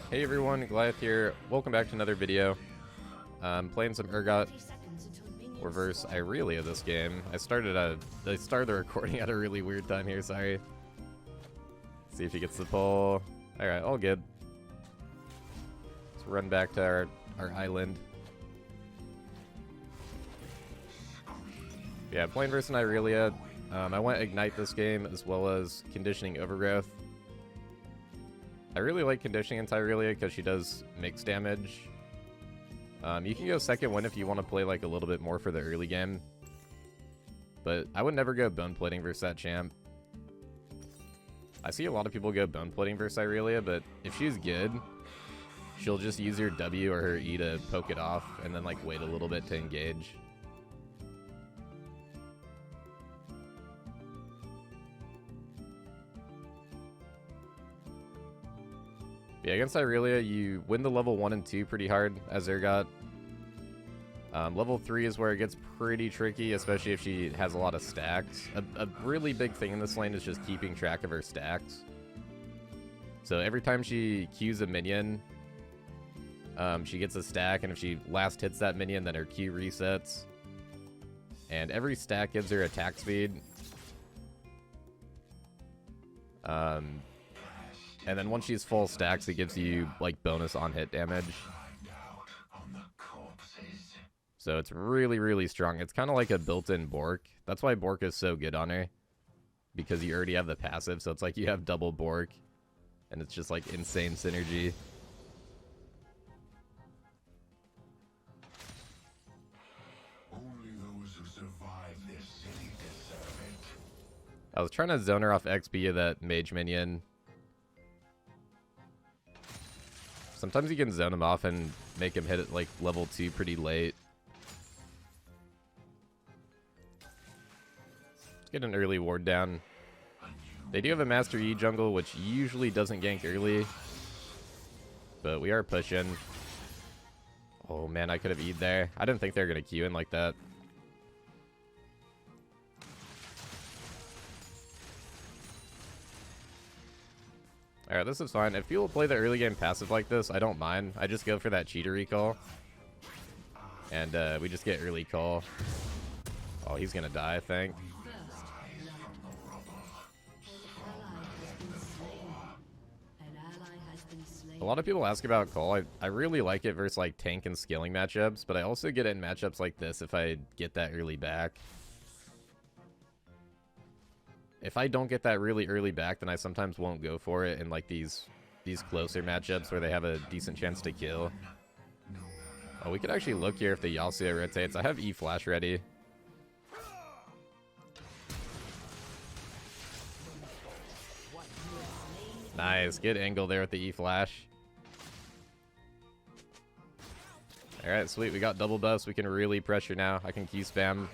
Hey everyone, Goliath here. Welcome back to another video. I'm playing some Urgot. We're versus Irelia this game. I started the recording at a really weird time here, sorry. See if he gets the pull. Alright, all good. Let's run back to our island. Yeah, playing versus Irelia. I went Ignite this game as well as Conditioning Overgrowth. I really like Conditioning into Irelia because she does mix damage. You can go second win if you want to play like a little bit more for the early game. But I would never go Bone Plating versus that champ. I see a lot of people go Bone Plating versus Irelia, but if she's good, she'll just use her W or her E to poke it off and then like wait a little bit to engage. Yeah, against Irelia, you win the level 1 and 2 pretty hard as Urgot. Level 3 is where it gets pretty tricky, especially if she has a lot of stacks. A really big thing in this lane is just keeping track of her stacks. So every time she Qs a minion, she gets a stack, and if she last hits that minion, then her Q resets. And every stack gives her attack speed. And then once she's full stacks, it gives you, like, bonus on-hit damage. So it's really, really strong. It's kind of like a built-in Bork. That's why Bork is so good on her. Because you already have the passive, so it's like you have double Bork. And it's just, like, insane synergy. Only those who survive this city deserve it. I was trying to zone her off XP of that mage minion. Sometimes you can zone him off and make him hit at like level 2 pretty late. Let's get an early ward down. They do have a Master Yi jungle, which usually doesn't gank early. But we are pushing. Oh man, I could have E'd there. I didn't think they were going to Q in like that. Alright, this is fine. If people play the early game passive like this, I don't mind. I just go for that cheater recall. And we just get early call. Oh, he's gonna die, I think. A lot of people ask about call. I really like it versus like tank and scaling matchups, but I also get it in matchups like this if I get that early back. If I don't get that really early back, then I sometimes won't go for it in like these closer matchups where they have a decent chance to kill. Oh, we could actually look here if the Yasuo rotates. I have E-Flash ready. Nice, good angle there with the E-Flash. Alright, sweet, we got double buffs. We can really pressure now. I can Q spam.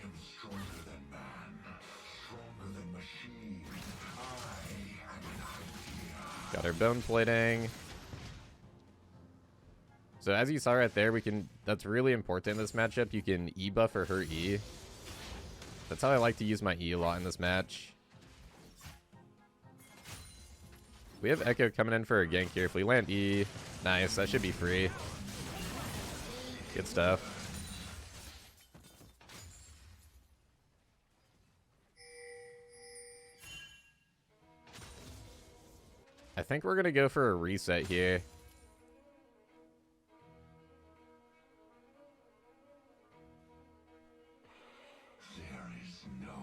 Got our bone plating. So as you saw right there, we can, that's really important in this matchup. You can E buff or her E. That's how I like to use my E a lot in this match. We have Echo coming in for a gank here. If we land E, nice, that should be free. Good stuff. I think we're going to go for a reset here. There is no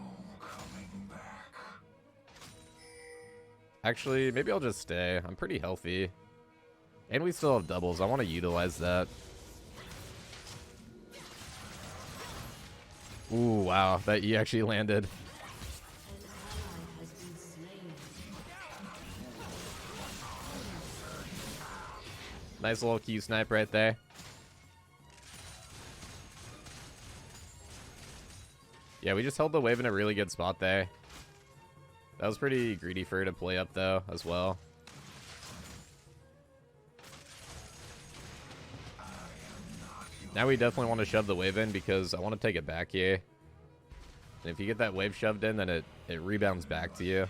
coming back. Actually, maybe I'll just stay. I'm pretty healthy. And we still have doubles. I want to utilize that. Ooh, wow. That E actually landed. Nice little Q snipe right there. Yeah, we just held the wave in a really good spot there. That was pretty greedy for her to play up, though, as well. Now we definitely want to shove the wave in because I want to take it back here. And if you get that wave shoved in, then it rebounds back to you.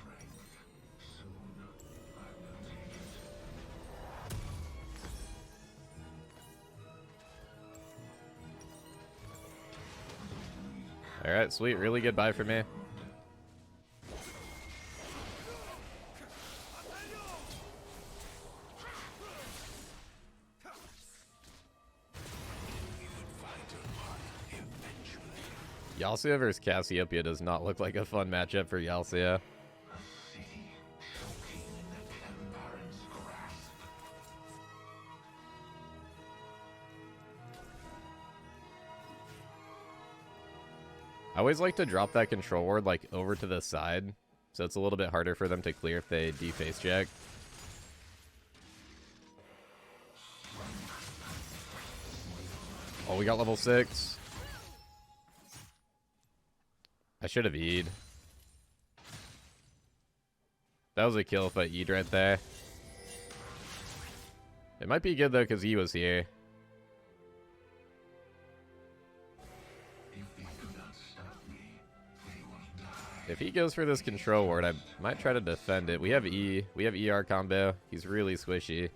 Alright, sweet. Really good buy for me. Yalcia versus Cassiopeia does not look like a fun matchup for Yalcia. I always like to drop that control ward like over to the side, so it's a little bit harder for them to clear if they deface check. Oh, we got level 6. I should have E'd. That was a kill if I E'd right there. It might be good though because E was here. If he goes for this control ward, I might try to defend it. We have E. We have ER combo. He's really squishy.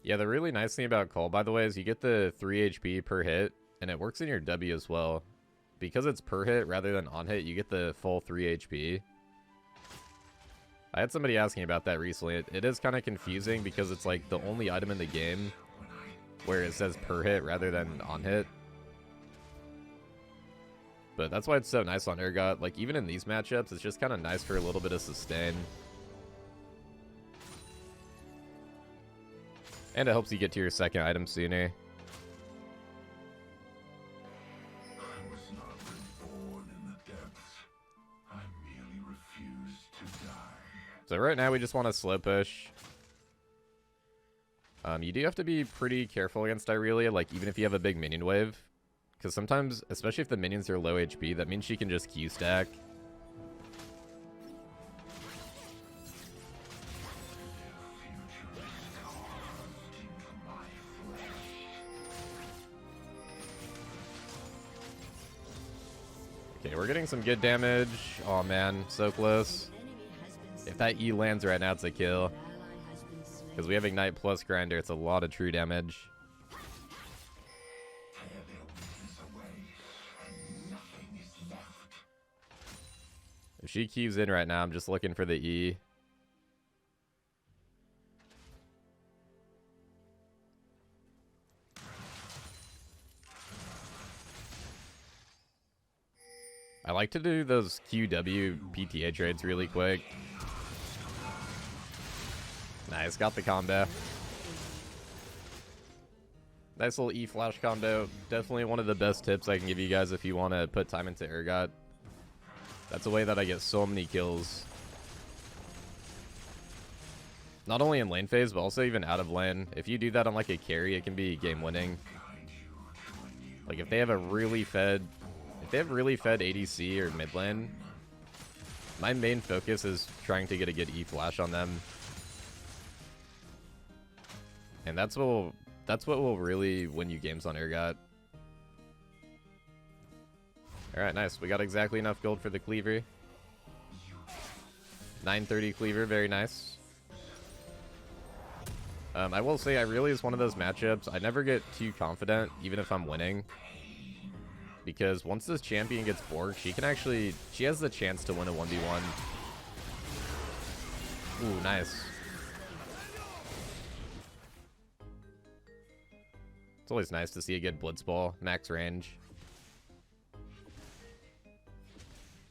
Yeah, the really nice thing about Cole, by the way, is you get the 3 HP per hit, and it works in your W as well. Because it's per hit rather than on hit, you get the full 3 HP. I had somebody asking about that recently. It is kind of confusing because it's like the only item in the game where it says per hit rather than on hit. But that's why it's so nice on Urgot. Like, even in these matchups, it's just kind of nice for a little bit of sustain. And it helps you get to your second item sooner. I was not reborn in the depths. I merely refused to die. So right now we just want to slow push. You do have to be pretty careful against Irelia, like even if you have a big minion wave. Because sometimes, especially if the minions are low HP, that means she can just Q stack. Okay, we're getting some good damage. Oh man, so close. If that E lands right now, it's a kill. Because we have Ignite plus Grinder, it's a lot of true damage. If she keeps in right now, I'm just looking for the E. I like to do those QW PTA trades really quick. Nice, got the combo. Nice little E flash combo. Definitely one of the best tips I can give you guys if you want to put time into Urgot. That's a way that I get so many kills. Not only in lane phase, but also even out of lane. If you do that on like a carry, it can be game winning. Like if they have a really fed... If they have really fed ADC or mid lane, my main focus is trying to get a good E flash on them. And that's what will really win you games on Urgot. Alright, nice. We got exactly enough gold for the cleaver. 930 cleaver, very nice. I will say, Irelia is one of those matchups I never get too confident, even if I'm winning. Because once this champion gets borked, she has the chance to win a 1v1. Ooh, nice. It's always nice to see a good blitzball, max range.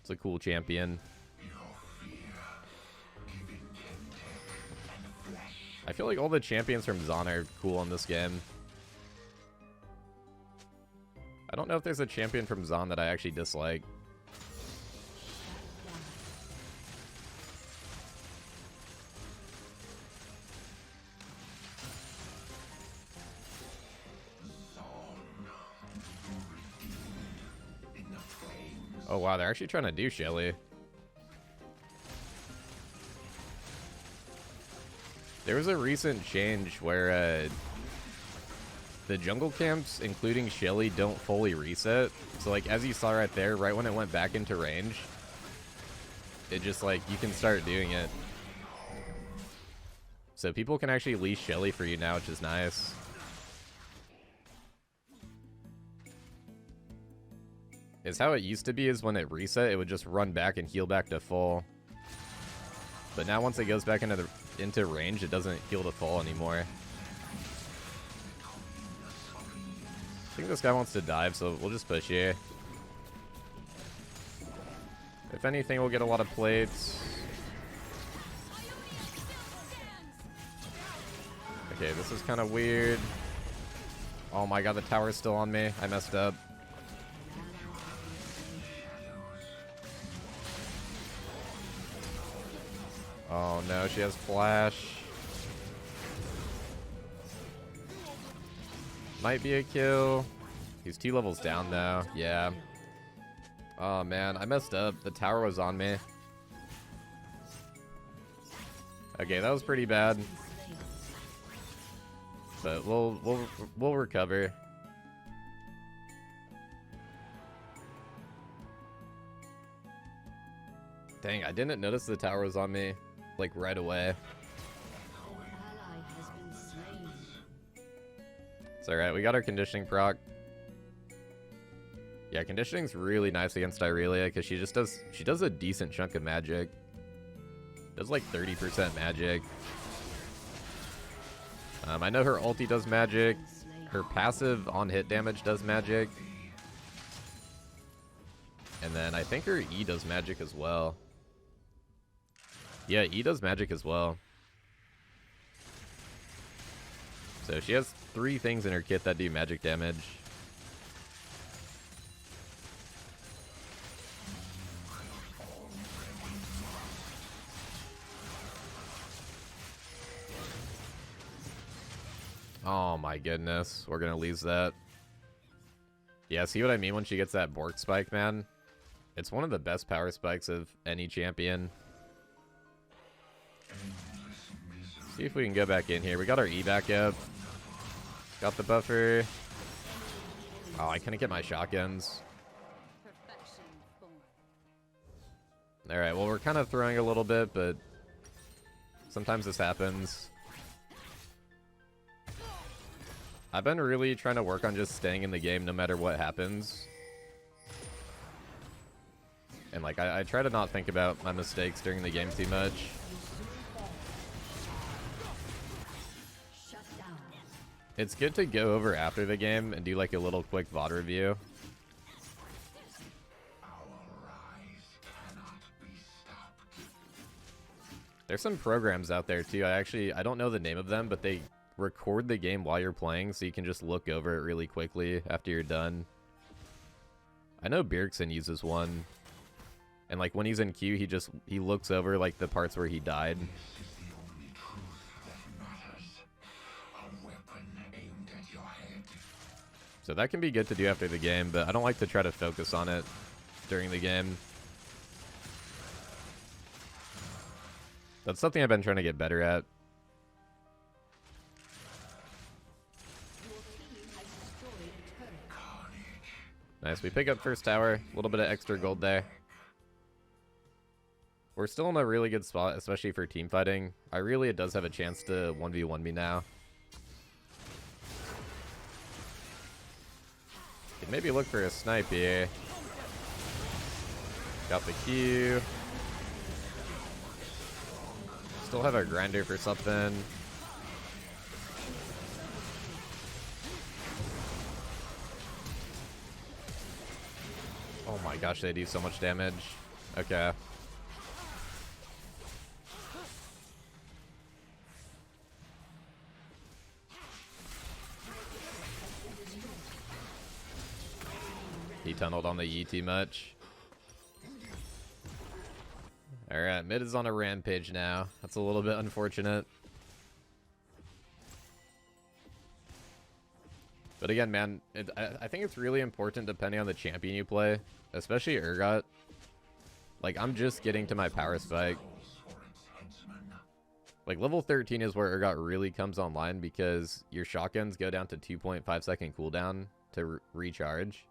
It's a cool champion. I feel like all the champions from Zon are cool in this game. I don't know if there's a champion from Zon that I actually dislike. Oh wow, they're actually trying to do Shelly. There was a recent change where the jungle camps, including Shelly, don't fully reset. So, like, as you saw right there, right when it went back into range, it just, like, you can start doing it. So people can actually leash Shelly for you now, which is nice. Is how it used to be is when it reset, it would just run back and heal back to full. But now once it goes back into range, it doesn't heal to full anymore. I think this guy wants to dive, so we'll just push here. If anything, we'll get a lot of plates. Okay, this is kind of weird. Oh my god, the tower's still on me. I messed up. Oh no, she has flash. Might be a kill. He's 2 levels down though. Yeah. Oh man, I messed up. The tower was on me. Okay, that was pretty bad. But we'll recover. Dang, I didn't notice the tower was on me like right away. It's alright, we got our conditioning proc. Yeah, conditioning's really nice against Irelia because she does a decent chunk of magic. Does like 30% magic. I know her ulti does magic. Her passive on hit damage does magic. And then I think her E does magic as well. Yeah, E does magic as well. So she has 3 things in her kit that do magic damage. Oh my goodness, we're gonna lose that. Yeah, see what I mean when she gets that Bork spike, man? It's one of the best power spikes of any champion. See if we can go back in here. We got our E back up. Got the buffer. Oh, I couldn't get my shotguns. Alright, well, we're kind of throwing a little bit, but sometimes this happens. I've been really trying to work on just staying in the game no matter what happens. And, like, I try to not think about my mistakes during the game too much. It's good to go over after the game and do, like, a little quick VOD review. There's some programs out there, too. I don't know the name of them, but they record the game while you're playing, so you can just look over it really quickly after you're done. I know Bjergsen uses one, and like when he's in queue, he looks over like the parts where he died. So that can be good to do after the game, but I don't like to try to focus on it during the game. That's something I've been trying to get better at. Nice, we pick up first tower. A little bit of extra gold there. We're still in a really good spot, especially for team fighting. Irelia does have a chance to 1v1 me now. Could maybe look for a snipe here. Got the Q. Still have a grinder for something. Oh my gosh, they do so much damage. Okay. He tunneled on the E too much. Alright, mid is on a rampage now. That's a little bit unfortunate. But again, man, I think it's really important depending on the champion you play, especially Urgot. Like, I'm just getting to my power spike. Like, level 13 is where Urgot really comes online because your shotguns go down to 2.5-second cooldown to recharge.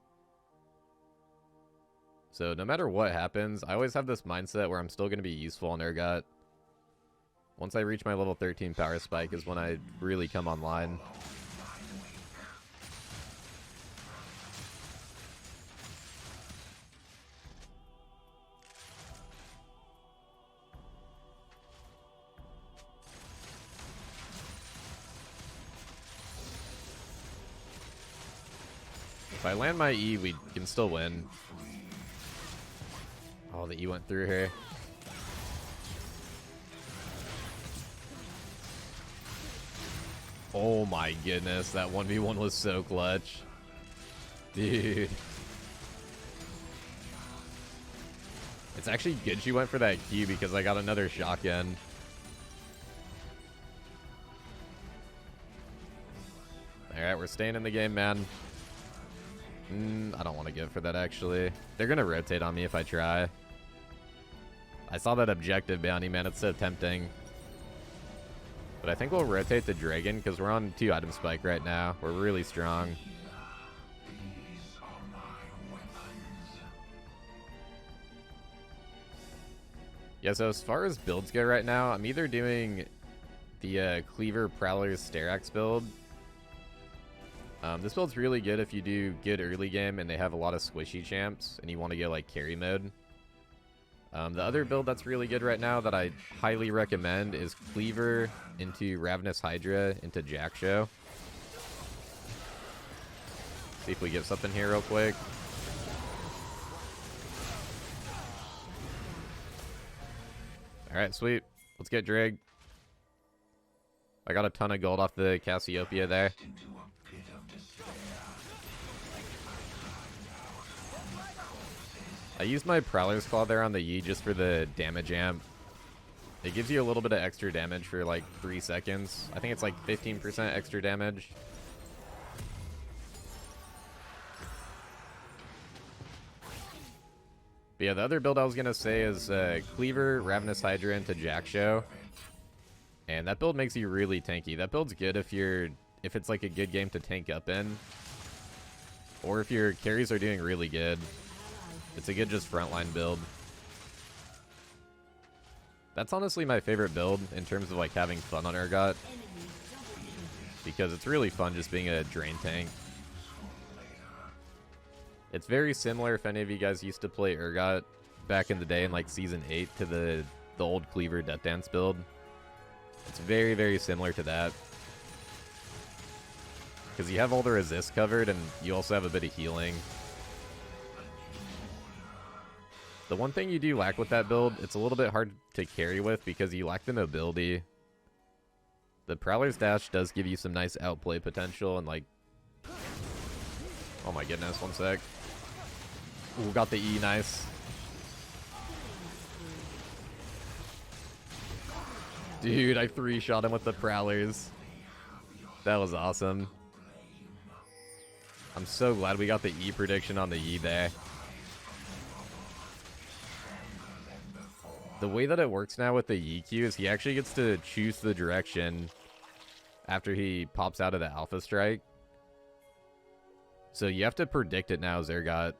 So no matter what happens, I always have this mindset where I'm still going to be useful on Urgot. Once I reach my level 13 power spike is when I really come online. If I land my E, we can still win. Oh, the E went through here. Oh my goodness, that 1v1 was so clutch. Dude. It's actually good she went for that Q because I got another shotgun. Alright, we're staying in the game, man. I don't want to go for that, actually. They're going to rotate on me if I try. I saw that objective bounty, man. It's so tempting. But I think we'll rotate the dragon because we're on 2 item spike right now. We're really strong. These are my weapons. Yeah, so as far as builds go right now, I'm either doing the Cleaver Prowler Sterax build. This build's really good if you do good early game and they have a lot of squishy champs and you want to go like carry mode. The other build that's really good right now that I highly recommend is Cleaver into Ravenous Hydra into Jack Show. See if we get something here real quick. Alright, sweet. Let's get Drake. I got a ton of gold off the Cassiopeia there. I used my Prowler's Claw there on the Yi just for the damage amp. It gives you a little bit of extra damage for like 3 seconds. I think it's like 15% extra damage. But yeah, the other build I was going to say is Cleaver, Ravenous Hydra into Jack Show. And that build makes you really tanky. That build's good if it's like a good game to tank up in. Or if your carries are doing really good. It's a good just frontline build. That's honestly my favorite build in terms of like having fun on Urgot. Because it's really fun just being a drain tank. It's very similar if any of you guys used to play Urgot back in the day in like Season 8 to the old Cleaver Death Dance build. It's very, very similar to that. Because you have all the resist covered and you also have a bit of healing. The one thing you do lack with that build, it's a little bit hard to carry with because you lack the mobility. The Prowler's Dash does give you some nice outplay potential and like... Oh my goodness, one sec. Ooh, got the E, nice. Dude, I 3-shot him with the Prowlers. That was awesome. I'm so glad we got the E prediction on the E there. The way that it works now with the EQ is he actually gets to choose the direction after he pops out of the Alpha Strike. So you have to predict it now, Zergot.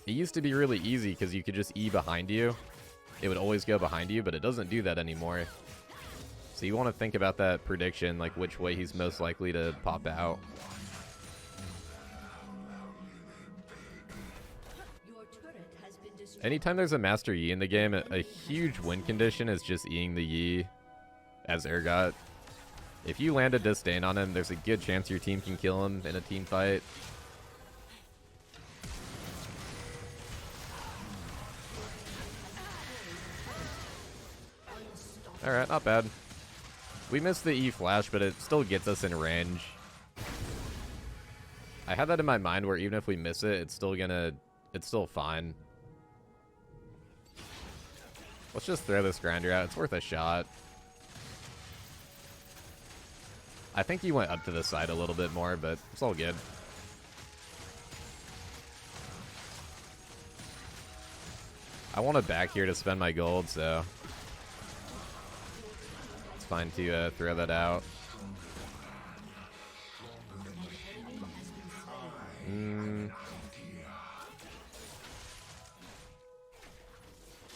It used to be really easy because you could just E behind you. It would always go behind you, but it doesn't do that anymore. So you want to think about that prediction, like which way he's most likely to pop out. Anytime there's a Master Yi in the game, a huge win condition is just Eing the Yi as Urgot. If you land a Disdain on him, there's a good chance your team can kill him in a team fight. Alright, not bad. We missed the E flash, but it still gets us in range. I had that in my mind where even if we miss it, it's still fine. Let's just throw this grinder out. It's worth a shot. I think he went up to the side a little bit more, but it's all good. I want to back here to spend my gold, so... fine to throw that out.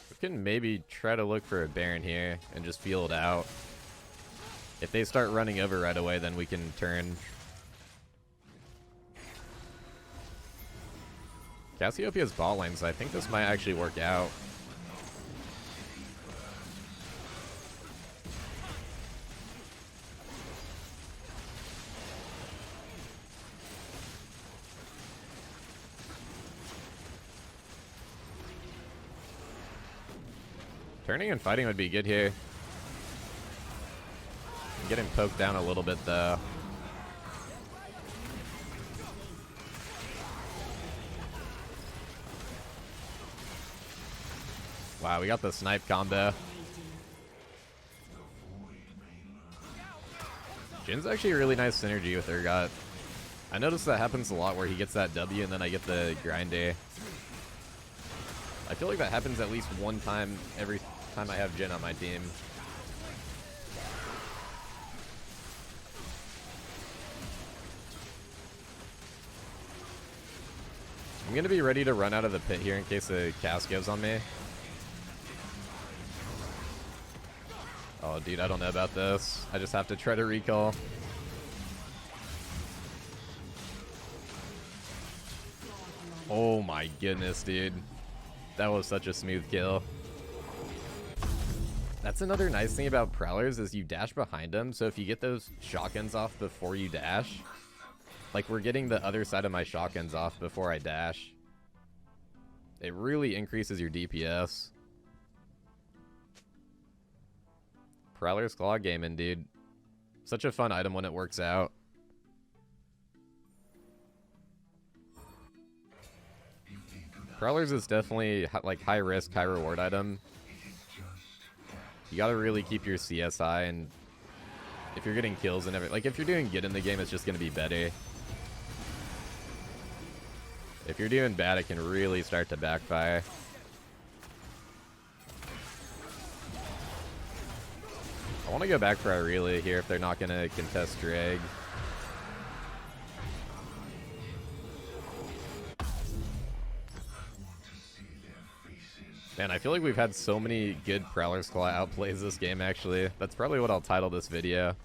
We can maybe try to look for a Baron here and just feel it out. If they start running over right away, then we can turn. Cassiopeia's bot lane, so I think this might actually work out. Turning and fighting would be good here. Getting poked down a little bit though. Wow, we got the snipe combo. Jin's actually a really nice synergy with Urgot. I notice that happens a lot where he gets that W and then I get the grinder. I feel like that happens at least one time every time I have Jin on my team. I'm gonna be ready to run out of the pit here in case the cast goes on me. Oh, dude, I don't know about this. I just have to try to recall. Oh my goodness, dude. That was such a smooth kill. That's another nice thing about Prowlers is you dash behind them, so if you get those shotguns off before you dash, like we're getting the other side of my shotguns off before I dash, it really increases your DPS. Prowler's Claw gaming, dude. Such a fun item when it works out. Prowlers is definitely like high risk, high reward item. You gotta really keep your CS high, and if you're getting kills and everything, like if you're doing good in the game, it's just gonna be better. If you're doing bad, it can really start to backfire. I want to go back for Aurelia here if they're not gonna contest Drag. Man, I feel like we've had so many good Prowler's Claw outplays this game, actually. That's probably what I'll title this video.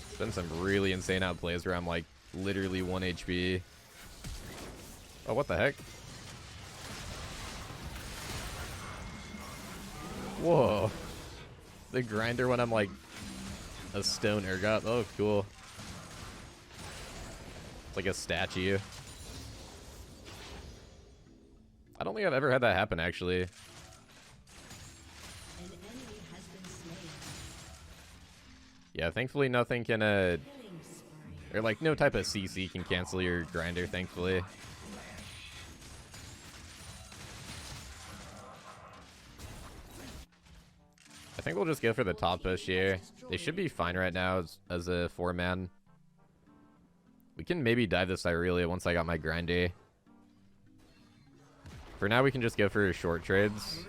It's been some really insane outplays where I'm like literally 1 HP. Oh, what the heck? Whoa. The grinder when I'm like a stone Urgot. Oh, cool. It's like a statue. I don't think I've ever had that happen, actually. Yeah, thankfully nothing can, or like no type of CC can cancel your grinder, thankfully. I think we'll just go for the top push here. They should be fine right now as a 4-man. We can maybe dive this Aurelia once I got my grinder. For now, we can just go for short trades.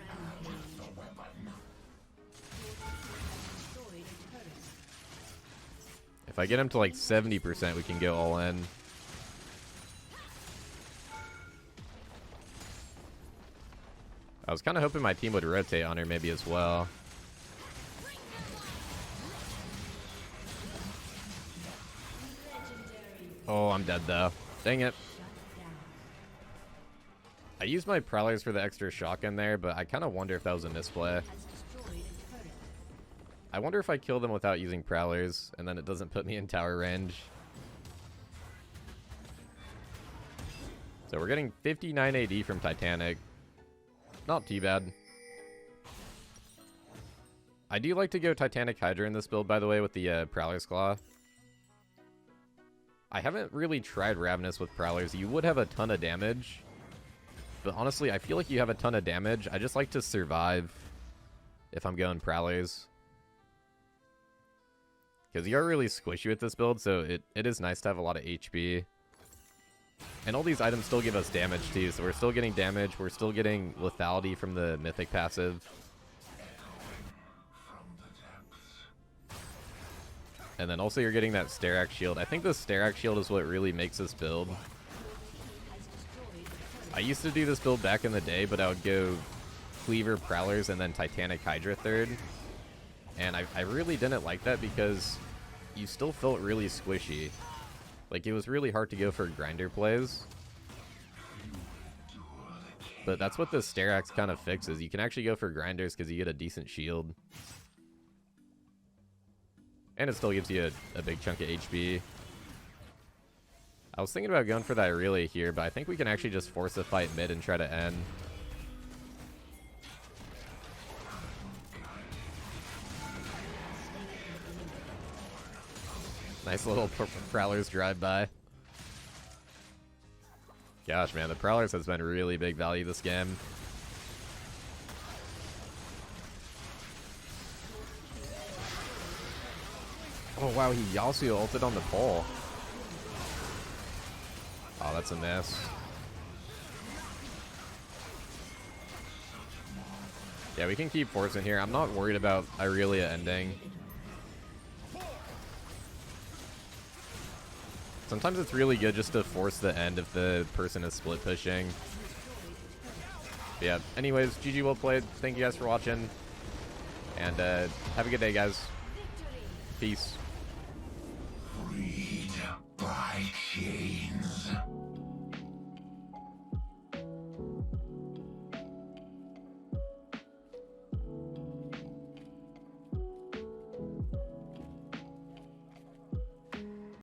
If I get him to like 70%, we can go all in. I was kind of hoping my team would rotate on her maybe as well. Oh, I'm dead though. Dang it. I used my Prowlers for the extra shotgun there, but I kind of wonder if that was a misplay. I wonder if I kill them without using Prowlers, and then it doesn't put me in tower range. So we're getting 59 AD from Titanic. Not too bad. I do like to go Titanic Hydra in this build, by the way, with the Prowler's Claw. I haven't really tried Ravenous with Prowlers. You would have a ton of damage. But honestly, I feel like you have a ton of damage. I just like to survive if I'm going Prowlers. Because you are really squishy with this build, so it is nice to have a lot of HP. And all these items still give us damage too, so we're still getting damage, we're still getting lethality from the mythic passive. And then also you're getting that Sterak shield. I think the Sterak shield is what really makes this build. I used to do this build back in the day, but I would go Cleaver Prowlers and then Titanic Hydra third. And I really didn't like that because you still felt really squishy. Like, it was really hard to go for grinder plays. But that's what the Sterax kind of fixes. You can actually go for grinders because you get a decent shield. And it still gives you a big chunk of HP. I was thinking about going for that Irelia here, but I think we can actually just force a fight mid and try to end. Nice little Prowlers drive by. Gosh, man, the Prowlers has been really big value this game. Oh, wow, he Yasuo ulted on the pole. Oh, that's a miss. Yeah, we can keep forcing here. I'm not worried about Irelia ending. Sometimes it's really good just to force the end if the person is split pushing. But yeah, anyways, GG, well played. Thank you guys for watching. And have a good day, guys. Peace.